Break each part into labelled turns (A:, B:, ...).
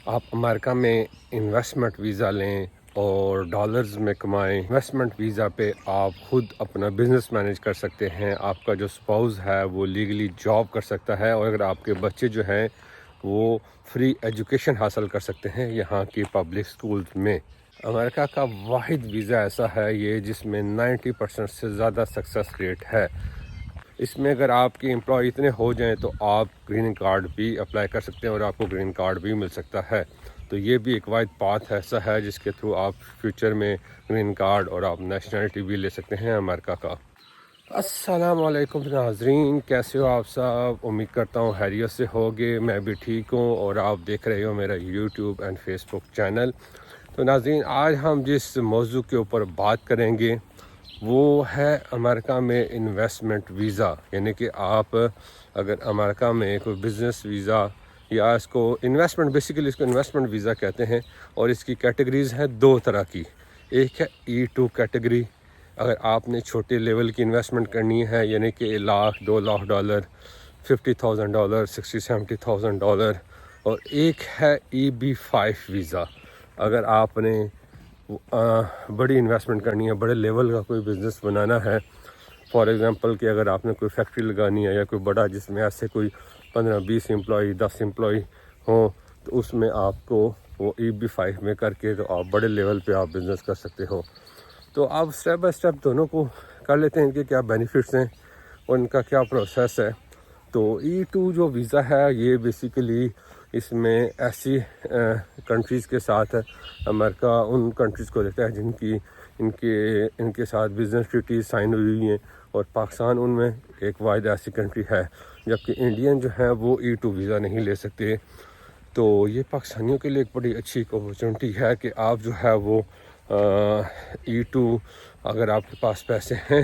A: آپ امریکہ میں investment visa لیں اور ڈالرز میں کمائیں. انویسٹمنٹ ویزا پہ آپ خود اپنا بزنس مینیج کر سکتے ہیں. آپ کا جو سپاؤز ہے وہ لیگلی جاب کر سکتا ہے، اور اگر آپ کے بچے جو ہیں وہ فری ایجوکیشن حاصل کر سکتے ہیں یہاں کی پبلک سکولز میں. امریکہ کا واحد ویزا ایسا ہے یہ جس میں 90% سے زیادہ سکسیس ریٹ ہے. اس میں اگر آپ کے امپلائی اتنے ہو جائیں تو آپ گرین کارڈ بھی اپلائی کر سکتے ہیں اور آپ کو گرین کارڈ بھی مل سکتا ہے. تو یہ بھی ایک واحد پاتھ ایسا ہے جس کے تھرو آپ فیوچر میں گرین کارڈ اور آپ نیشنلٹی بھی لے سکتے ہیں امریکہ کا. السلام علیکم ناظرین، کیسے ہو آپ سب؟ امید کرتا ہوں خیریت سے ہوگے. میں بھی ٹھیک ہوں اور آپ دیکھ رہے ہو میرا YouTube and facebook channel. تو ناظرین، آج ہم جس موضوع کے اوپر بات کریں گے وہ ہے امریکہ میں انویسٹمنٹ ویزا. یعنی کہ آپ اگر امریکہ میں کوئی بزنس ویزا یا اس کو انویسٹمنٹ، بیسیکلی اس کو انویسٹمنٹ ویزا کہتے ہیں، اور اس کی کیٹیگریز ہیں دو طرح کی. ایک ہے E2 کیٹیگری، اگر آپ نے چھوٹے لیول کی انویسٹمنٹ کرنی ہے یعنی کہ $1,00,000 $2,00,000 $50,000 $60,000 $70,000. اور ایک ہے EB-5 ویزا، اگر آپ نے بڑی انویسٹمنٹ کرنی ہے، بڑے لیول کا کوئی بزنس بنانا ہے. فار ایگزامپل کہ اگر آپ نے کوئی فیکٹری لگانی ہے یا کوئی بڑا جس میں ایسے کوئی 15-20 امپلائی 10 امپلائی ہوں، تو اس میں آپ کو وہ EB-5 میں کر کے تو آپ بڑے لیول پہ آپ بزنس کر سکتے ہو. تو آپ اسٹیپ بائی اسٹیپ دونوں کو کر لیتے ہیں، ان کے کیا بینیفٹس ہیں اور ان کا کیا پروسیس ہے. تو E2 جو ویزا ہے یہ بیسیکلی اس میں ایسی کنٹریز کے ساتھ امریکہ ان کنٹریز کو دیتا ہے جن کی ان کے ساتھ بزنس ٹریٹیز سائن ہوئی ہیں، اور پاکستان ان میں ایک واحد ایسی کنٹری ہے. جبکہ انڈین جو ہیں وہ E2 ویزا نہیں لے سکتے. تو یہ پاکستانیوں کے لیے ایک بڑی اچھی اپرچونٹی ہے کہ آپ جو ہے وہ E2، اگر آپ کے پاس پیسے ہیں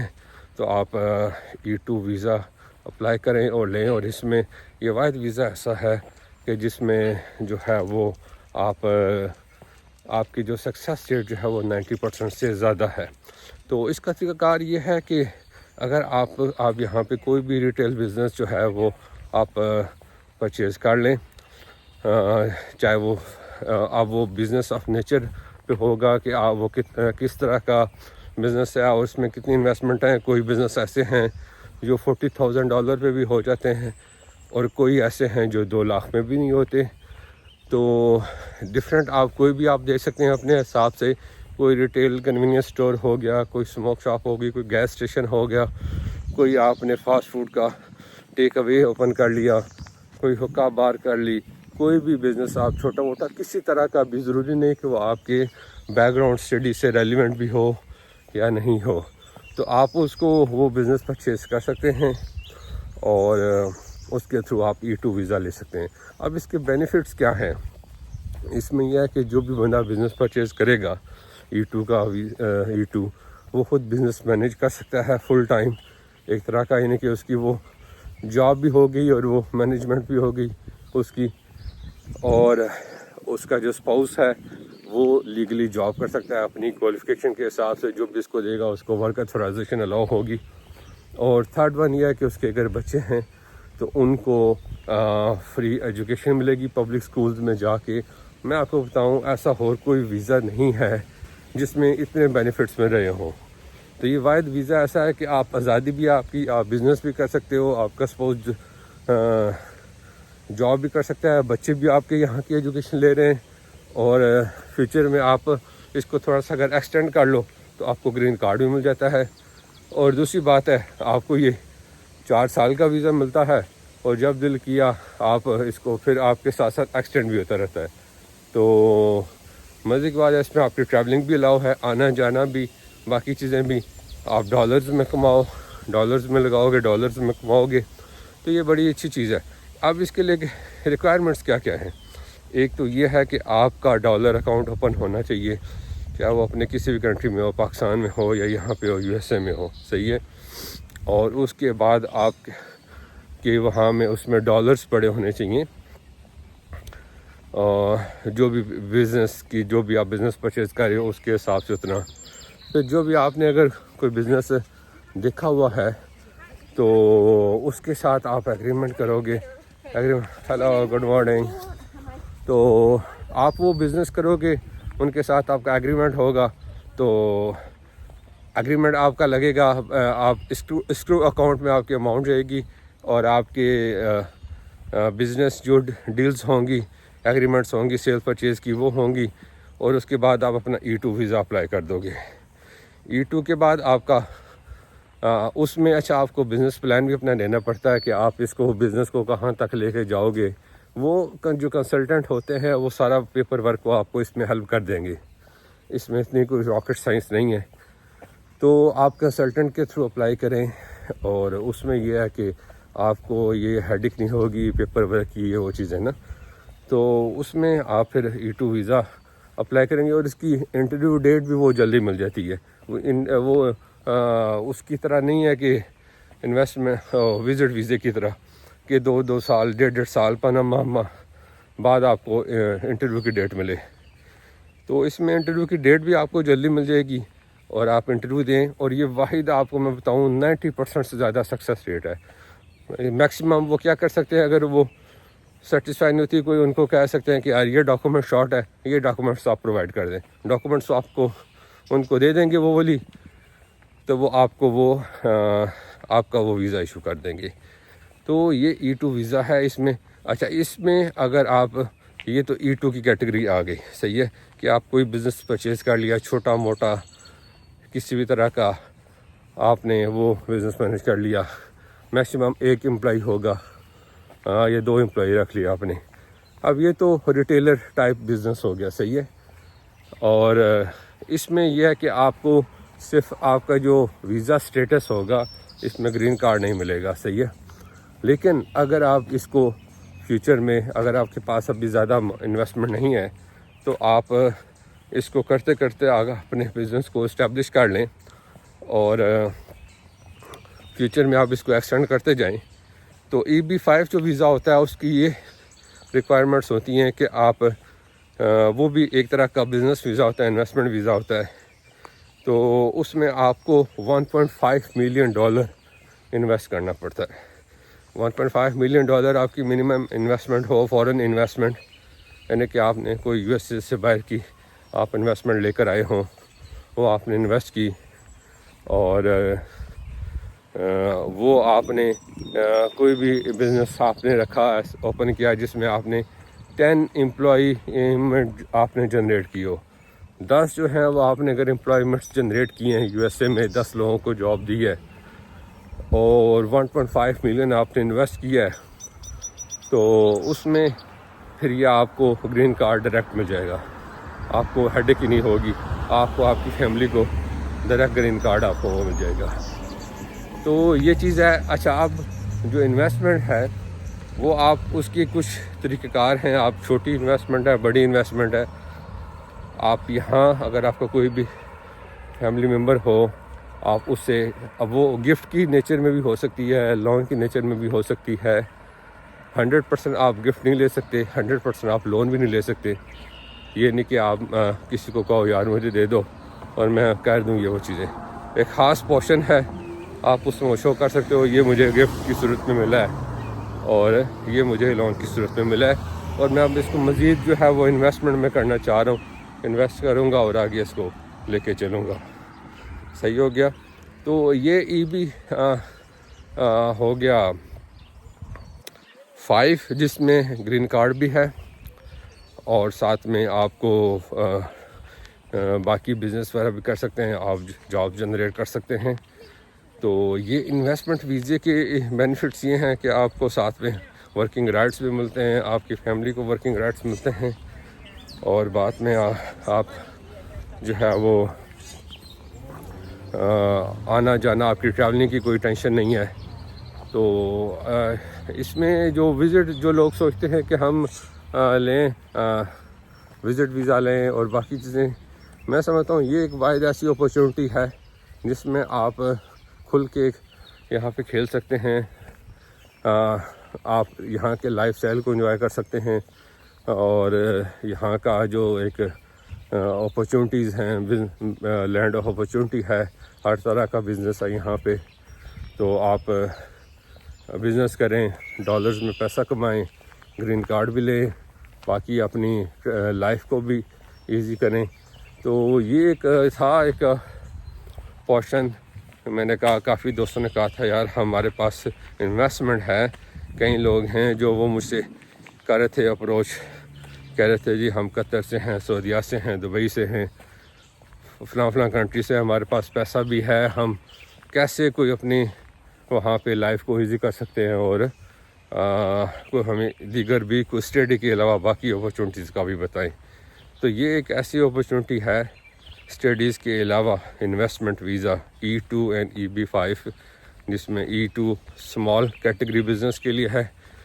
A: تو آپ E2 ویزا اپلائی کریں اور لیں. اور اس میں یہ واحد ویزا ایسا ہے کہ جس میں جو ہے وہ آپ کی جو سکسیس ریٹ جو ہے وہ 90% سے زیادہ ہے. تو اس کا طریقہ کار یہ ہے کہ اگر آپ یہاں پہ کوئی بھی ریٹیل بزنس جو ہے وہ آپ پرچیز کر لیں، چاہے وہ بزنس آف نیچر پہ ہوگا کہ وہ کس طرح کا بزنس ہے اور اس میں کتنی انویسٹمنٹ ہیں. کوئی بزنس ایسے ہیں جو $40,000 پہ بھی ہو جاتے ہیں، اور کوئی ایسے ہیں جو 2 لاکھ میں بھی نہیں ہوتے. تو ڈفرینٹ آپ کوئی بھی آپ دیکھ سکتے ہیں اپنے حساب سے. کوئی ریٹیل کنوینئنس اسٹور ہو گیا، کوئی اسموک شاپ ہوگی، کوئی گیس اسٹیشن ہو گیا، کوئی آپ نے فاسٹ فوڈ کا ٹیک اوے اوپن کر لیا، کوئی حقہ بار کر لی. کوئی بھی بزنس آپ چھوٹا موٹا کسی طرح کا بھی، ضروری نہیں کہ وہ آپ کے بیک گراؤنڈ اسٹڈی سے ریلیونٹ بھی ہو یا نہیں ہو، تو آپ اس کو وہ بزنس پرچیز کر سکتے ہیں اور اس کے تھرو آپ E2 ویزا لے سکتے ہیں. اب اس کے بینیفٹس کیا ہیں؟ اس میں یہ ہے کہ جو بھی بندہ بزنس پرچیز کرے گا E2 وہ خود بزنس مینیج کر سکتا ہے فل ٹائم ایک طرح کا، یعنی کہ اس کی وہ جاب بھی ہو گئی اور وہ مینجمنٹ بھی ہو گئی اس کی. اور اس کا جو سپاؤس ہے وہ لیگلی جاب کر سکتا ہے اپنی کوالیفیکیشن کے حساب سے. جو بھی اس کو دے گا اس کو ورک اتھورائزیشن الاؤ ہوگی. اور تھرڈ ون یہ ہے کہ اس کے اگر بچے ہیں تو ان کو فری ایجوکیشن ملے گی پبلک سکولز میں جا کے. میں آپ کو بتاؤں ایسا اور کوئی ویزا نہیں ہے جس میں اتنے بینیفٹس مل رہے ہوں. تو یہ واحد ویزا ایسا ہے کہ آپ آزادی بھی آپ کی، آپ بزنس بھی کر سکتے ہو، آپ کا سپوز جاب بھی کر سکتا ہے، بچے بھی آپ کے یہاں کی ایجوکیشن لے رہے ہیں، اور فیوچر میں آپ اس کو تھوڑا سا اگر ایکسٹینڈ کر لو تو آپ کو گرین کارڈ بھی مل جاتا ہے. اور دوسری بات ہے آپ کو یہ 4 سال کا ویزا ملتا ہے، اور جب دل کیا آپ اس کو پھر آپ کے ساتھ ساتھ ایکسٹینڈ بھی ہوتا رہتا ہے. تو مزے کی بات ہے اس میں آپ کی ٹریولنگ بھی الاؤ ہے، آنا جانا بھی، باقی چیزیں بھی. آپ ڈالرز میں کماؤ، ڈالرز میں لگاؤ گے، ڈالرز میں کماؤ گے، تو یہ بڑی اچھی چیز ہے. اب اس کے لیے ریکوائرمنٹس کیا کیا ہیں؟ ایک تو یہ ہے کہ آپ کا ڈالر اکاؤنٹ اوپن ہونا چاہیے، چاہے وہ اپنے کسی بھی کنٹری میں ہو، پاکستان میں ہو یا یہاں پہ ہو، USA میں ہو، صحیح ہے. اور اس کے بعد آپ کے وہاں میں اس میں ڈالرز پڑے ہونے چاہیے. اور جو بھی بزنس کی، جو بھی آپ بزنس پرچیز کر رہے ہو اس کے حساب سے اتنا. پھر جو بھی آپ نے اگر کوئی بزنس دیکھا ہوا ہے تو اس کے ساتھ آپ ایگریمنٹ کرو گے. Hello good morning. تو آپ وہ بزنس کرو گے، ان کے ساتھ آپ کا ایگریمنٹ ہوگا، تو ایگریمنٹ آپ کا لگے گا، آپ اسکرو اکاؤنٹ میں آپ کی اماؤنٹ جائے گی، اور آپ کے بزنس جو ڈیلز ہوں گی، ایگریمنٹس ہوں گی سیل پرچیز کی، وہ ہوں گی، اور اس کے بعد آپ اپنا E2 ویزا اپلائی کر دو گے۔ E2 کے بعد آپ کا اس میں اچھا آپ کو بزنس پلان بھی اپنا لینا پڑتا ہے کہ آپ اس کو بزنس کو کہاں تک لے کے جاؤ گے۔ وہ جو کنسلٹنٹ ہوتے ہیں وہ سارا پیپر ورک کو آپ کو اس میں ہیلپ کر دیں گے، اس میں اتنی کوئی راکٹ سائنس نہیں ہے۔ تو آپ کنسلٹنٹ کے تھرو اپلائی کریں، اور اس میں یہ ہے کہ آپ کو یہ ہیڈک نہیں ہوگی پیپر ورک کی، یہ وہ چیزیں نا، تو اس میں آپ پھر E2 ویزا اپلائی کریں گے، اور اس کی انٹرویو ڈیٹ بھی وہ جلدی مل جاتی ہے۔ وہ اس کی طرح نہیں ہے کہ انویسٹمنٹ وزٹ ویزے کی طرح کہ 2 سال 1.5 سال 15 ماہ بعد آپ کو انٹرویو کی ڈیٹ ملے۔ تو اس میں انٹرویو کی ڈیٹ بھی آپ کو جلدی مل جائے گی، اور آپ انٹرویو دیں، اور یہ واحد آپ کو میں بتاؤں 90% سے زیادہ سکسیس ریٹ ہے۔ میکسیمم وہ کیا کر سکتے ہیں، اگر وہ سیٹسفائی نہیں ہوتی کوئی، ان کو کہہ سکتے ہیں کہ یار یہ ڈاکومنٹ شارٹ ہے، یہ ڈاکومنٹس آپ پرووائڈ کر دیں، ڈاکومنٹس آپ کو ان کو دے دیں گے وہ والی، تو وہ آپ کو وہ آپ کا وہ ویزا ایشو کر دیں گے۔ تو یہ E2 ویزا ہے اس میں۔ اچھا، اس میں اگر آپ یہ تو E2 کی کیٹیگری آ گئی، صحیح ہے، کہ آپ کوئی بزنس پرچیز کر لیا، چھوٹا موٹا کسی بھی طرح کا آپ نے وہ بزنس مینیج کر لیا، میکسیمم 1 امپلائی ہوگا یا 2 امپلائی رکھ لیا آپ نے۔ اب یہ تو ریٹیلر ٹائپ بزنس ہو گیا، صحیح ہے۔ اور اس میں یہ ہے کہ آپ کو صرف آپ کا جو ویزا سٹیٹس ہوگا، اس میں گرین کارڈ نہیں ملے گا، صحیح ہے۔ لیکن اگر آپ اس کو فیوچر میں، اگر آپ کے پاس ابھی زیادہ انویسٹمنٹ نہیں ہے، تو آپ اس کو کرتے کرتے آگے اپنے بزنس کو اسٹیبلش کر لیں، اور فیوچر میں آپ اس کو ایکسٹینڈ کرتے جائیں، تو EB-5 جو ویزا ہوتا ہے اس کی یہ ریکوائرمنٹس ہوتی ہیں کہ آپ وہ بھی ایک طرح کا بزنس ویزا ہوتا ہے، انویسٹمنٹ ویزا ہوتا ہے، تو اس میں آپ کو $1.5 ملین انویسٹ کرنا پڑتا ہے۔ $1.5 ملین آپ کی منیمم انویسٹمنٹ ہو، فورن انویسٹمنٹ، یعنی کہ آپ نے کوئی USA سے باہر کی آپ انویسٹمنٹ لے کر آئے ہوں، وہ آپ نے انویسٹ کی، اور وہ آپ نے کوئی بھی بزنس آپ نے رکھا، اوپن کیا، جس میں آپ نے 10 امپلائیمنٹ آپ نے جنریٹ کی ہو، 10 جو ہیں وہ آپ نے اگر امپلائیمنٹس جنریٹ کیے ہیں USA میں، 10 لوگوں کو جاب دی ہے، اور 1.5 ملین آپ نے انویسٹ کیا ہے، تو اس میں پھر یہ آپ کو گرین کارڈ ڈائریکٹ مل جائے گا، آپ کو ہیڈک ہی نہیں ہوگی، آپ کو، آپ کی فیملی کو ڈائریکٹ گرین کارڈ آپ کو وہ مل جائے گا۔ تو یہ چیز ہے۔ اچھا، اب جو انویسٹمنٹ ہے وہ آپ اس کی کچھ طریقہ کار ہیں، آپ چھوٹی انویسٹمنٹ ہے، بڑی انویسٹمنٹ ہے، آپ یہاں اگر آپ کا کوئی بھی فیملی ممبر ہو، آپ اس سے، اب وہ گفٹ کی نیچر میں بھی ہو سکتی ہے، لون کی نیچر میں بھی ہو سکتی ہے، 100% آپ گفٹ نہیں لے سکتے، 100% آپ لون بھی نہیں لے سکتے، یہ نہیں کہ آپ کسی کو کہو یار مجھے دے دو اور میں کر دوں یہ وہ چیزیں، ایک خاص پورشن ہے آپ اس میں شو کر سکتے ہو، یہ مجھے گفٹ کی صورت میں ملا ہے اور یہ مجھے لون کی صورت میں ملا ہے، اور میں اب اس کو مزید جو ہے وہ انویسٹمنٹ میں کرنا چاہ رہا ہوں، انویسٹ کروں گا اور آگے اس کو لے کے چلوں گا۔ صحیح ہو گیا۔ تو یہ EB ہو گیا 5، جس میں گرین کارڈ بھی ہے، اور ساتھ میں آپ کو باقی بزنس وغیرہ بھی کر سکتے ہیں، آپ جاب جنریٹ کر سکتے ہیں۔ تو یہ انویسٹمنٹ ویزے کے بینیفٹس یہ ہیں کہ آپ کو ساتھ میں ورکنگ رائٹس بھی ملتے ہیں، آپ کی فیملی کو ورکنگ رائٹس ملتے ہیں، اور بعد میں آپ جو ہے وہ آنا جانا، آپ کی ٹریولنگ کی کوئی ٹینشن نہیں ہے۔ تو اس میں جو وزٹ، جو لوگ سوچتے ہیں کہ ہم لیں وزٹ ویزا لیں اور باقی چیزیں، میں سمجھتا ہوں یہ ایک واحد ایسی اپرچونٹی ہے جس میں آپ کھل کے یہاں پہ کھیل سکتے ہیں، آپ یہاں کے لائف اسٹائل کو انجوائے کر سکتے ہیں، اور یہاں کا جو ایک اپرچونٹیز ہیں، لینڈ آف اپرچونٹی ہے، ہر طرح کا بزنس ہے یہاں پہ، تو آپ بزنس کریں، ڈالرز میں پیسہ کمائیں، گرین کارڈ بھی لیں، باقی اپنی لائف کو بھی ایزی کریں. تو یہ ایک تھا ایک پورشن. میں نے کہا کافی دوستوں نے کہا تھا یار ہمارے پاس انویسٹمنٹ ہے. کئی لوگ ہیں جو وہ مجھ سے کر رہے تھے اپروچ, کہہ رہے تھے جی ہم قطر سے ہیں, سعودیہ سے ہیں, دبئی سے ہیں, فلاں کنٹری سے, ہمارے پاس پیسہ بھی ہے, ہم کیسے کوئی اپنی وہاں پہ لائف کو ایزی کر سکتے ہیں اور کوئی ہمیں دیگر بھی کوئی اسٹڈی کے علاوہ باقی اپرچونیٹیز کا بھی بتائیں. تو یہ ایک ایسی اپرچونیٹی ہے اسٹڈیز کے علاوہ, investment visa E2 and EB5, جس میں E2 اسمال کیٹیگری بزنس کے لیے ہے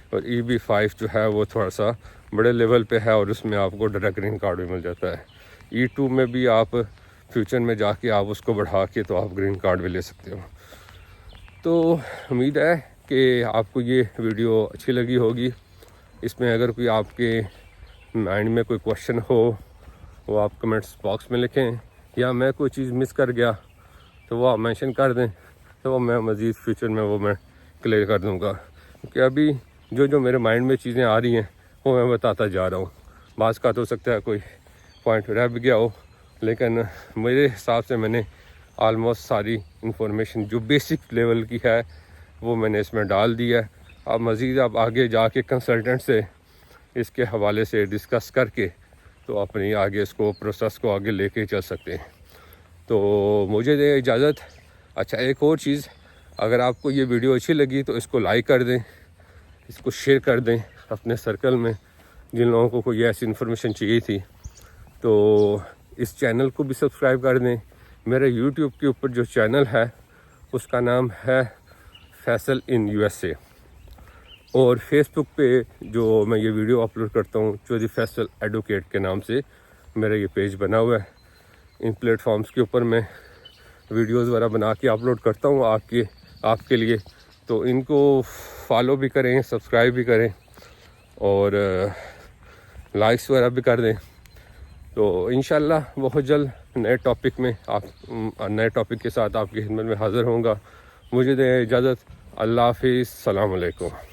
A: اور EB5 جو ہے وہ تھوڑا سا بڑے لیول پہ ہے اور اس میں آپ کو ڈائریکٹ گرین کارڈ بھی مل جاتا ہے. E2 میں بھی آپ فیوچر میں جا کے آپ اس کو بڑھا کے تو آپ گرین کارڈ بھی لے سکتے ہو. تو امید ہے کہ آپ کو یہ ویڈیو اچھی لگی ہوگی. اس میں اگر کوئی آپ کے مائنڈ میں کوئی کوشچن ہو وہ آپ کمنٹس باکس میں لکھیں, یا میں کوئی چیز مس کر گیا تو وہ آپ مینشن کر دیں, تو وہ میں مزید فیوچر میں وہ میں کلیئر کر دوں گا. کیونکہ ابھی جو میرے مائنڈ میں چیزیں آ رہی ہیں وہ میں بتاتا جا رہا ہوں. بعض کا تو ہو سکتا ہے کوئی پوائنٹ رہ بھی گیا ہو, لیکن میرے حساب سے میں نے آلموسٹ ساری انفارمیشن جو بیسک لیول کی ہے وہ میں نے اس میں ڈال دی ہے. اب مزید آپ آگے جا کے کنسلٹنٹ سے اس کے حوالے سے ڈسکس کر کے تو اپنی آگے اس کو پروسیس کو آگے لے کے چل سکتے ہیں. تو مجھے دے اجازت. اچھا ایک اور چیز, اگر آپ کو یہ ویڈیو اچھی لگی تو اس کو لائک کر دیں, اس کو شیئر کر دیں اپنے سرکل میں جن لوگوں کو کوئی ایسی انفارمیشن چاہیے تھی. تو اس چینل کو بھی سبسکرائب کر دیں. میرے یوٹیوب کے اوپر جو چینل ہے اس کا نام ہے فیصل ان USA, اور فیس بک پہ جو میں یہ ویڈیو اپلوڈ کرتا ہوں چودھری فیصل ایڈوکیٹ کے نام سے میرا یہ پیج بنا ہوا ہے. ان پلیٹ فارمز کے اوپر میں ویڈیوز وغیرہ بنا کے اپلوڈ کرتا ہوں آپ کے لیے. تو ان کو فالو بھی کریں, سبسکرائب بھی کریں اور لائکس وغیرہ بھی کر دیں. تو انشاءاللہ بہت جلد نئے ٹاپک کے ساتھ آپ کی خدمت میں حاضر ہوں گا. مجھے دیں اجازت. اللہ حافظ. السلام علیکم.